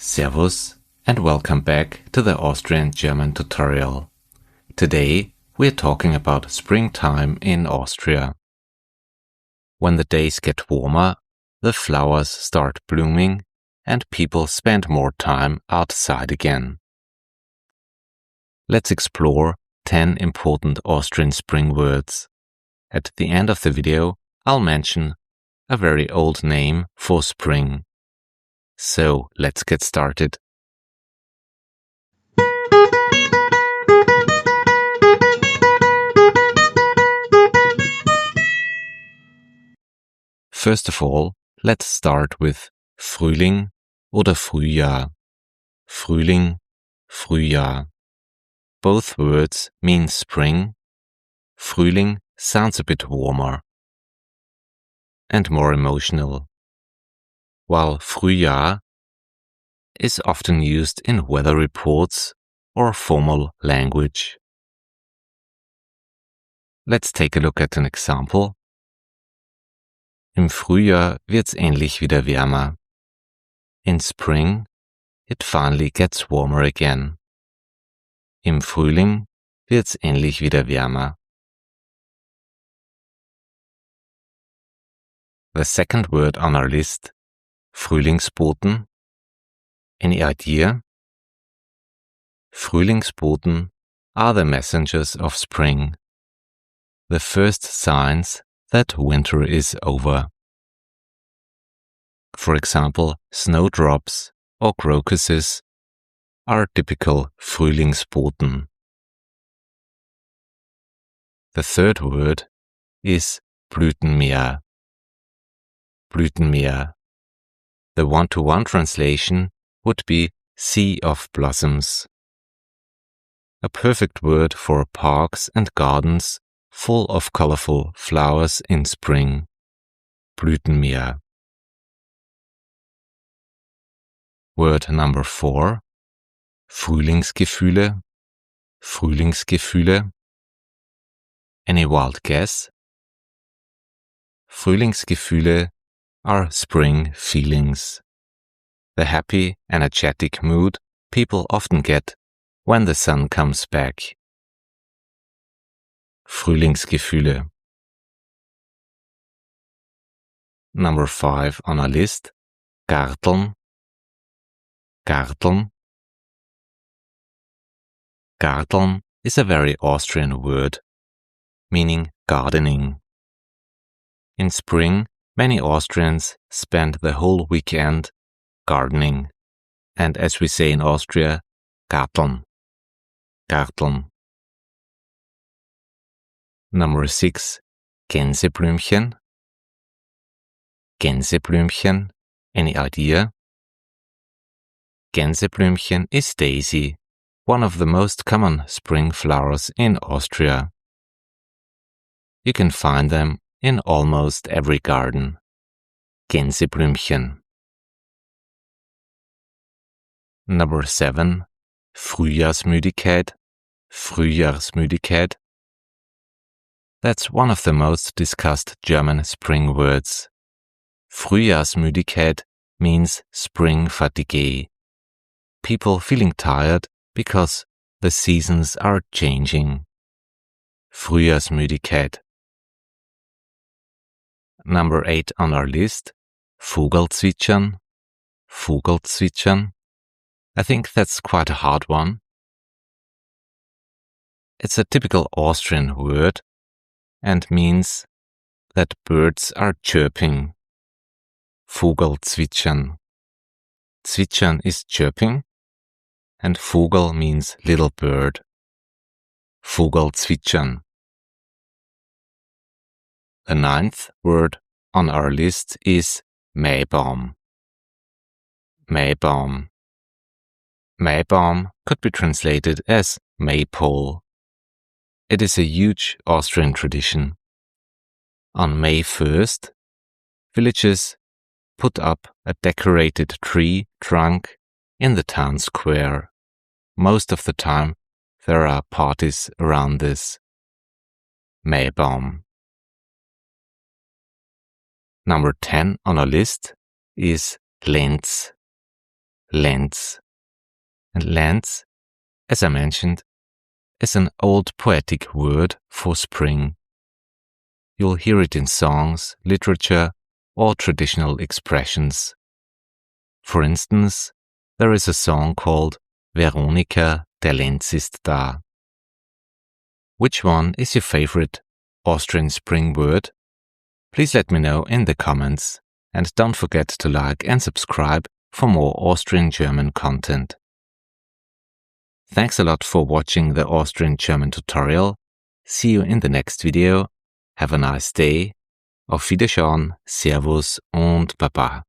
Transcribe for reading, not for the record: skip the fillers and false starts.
Servus and welcome back to the Austrian German tutorial. Today we're talking about springtime in Austria. When the days get warmer, the flowers start blooming and people spend more time outside again. Let's explore 10 important Austrian spring words. At the end of the video, I'll mention a very old name for spring. So let's get started. First of all, let's start with Frühling oder Frühjahr. Frühling, Frühjahr. Both words mean spring. Frühling sounds a bit warmer and more emotional, while Frühjahr is often used in weather reports or formal language. Let's take a look at an example. Im Frühjahr wird's endlich wieder wärmer. In spring, it finally gets warmer again. Im Frühling wird's endlich wieder wärmer. The second word on our list, Frühlingsboten. Any idea? Frühlingsboten are the messengers of spring, the first signs that winter is over. For example, snowdrops or crocuses are typical Frühlingsboten. The third word is Blütenmeer. Blütenmeer. The one-to-one translation would be Sea of Blossoms. A perfect word for parks and gardens full of colorful flowers in spring. Blütenmeer. Word number 4. Frühlingsgefühle. Frühlingsgefühle. Any wild guess? Frühlingsgefühle are spring feelings. The happy, energetic mood people often get when the sun comes back. Frühlingsgefühle. Number 5 on our list, Garteln. Garteln. Garteln is a very Austrian word, meaning gardening. In spring, many Austrians spend the whole weekend gardening, and as we say in Austria, Garteln. Garteln. Number 6, Gänseblümchen. Gänseblümchen. Any idea? Gänseblümchen is daisy, one of the most common spring flowers in Austria. You can find them in almost every garden. Gänseblümchen. Number 7, Frühjahrsmüdigkeit. Frühjahrsmüdigkeit. That's one of the most discussed German spring words. Frühjahrsmüdigkeit means spring fatigue. People feeling tired because the seasons are changing. Frühjahrsmüdigkeit. Number 8 on our list, Vogerlzwitschern. Vogerlzwitschern. I think that's quite a hard one. It's a typical Austrian word and means that birds are chirping. Vogerlzwitschern. Zwitschern is chirping and Vogel means little bird. Vogerlzwitschern. The 9th word on our list is Maibaum. Maibaum. Maibaum could be translated as maypole. It is a huge Austrian tradition. On May 1st, villagers put up a decorated tree trunk in the town square. Most of the time, there are parties around this. Maibaum. Number 10 on our list is Lenz. Lenz. And Lenz, as I mentioned, is an old poetic word for spring. You'll hear it in songs, literature, or traditional expressions. For instance, there is a song called Veronika, der Lenz ist da. Which one is your favorite Austrian spring word? Please let me know in the comments, and don't forget to like and subscribe for more Austrian German content. Thanks a lot for watching the Austrian German tutorial. See you in the next video. Have a nice day. Auf Wiederschauen, Servus und Baba.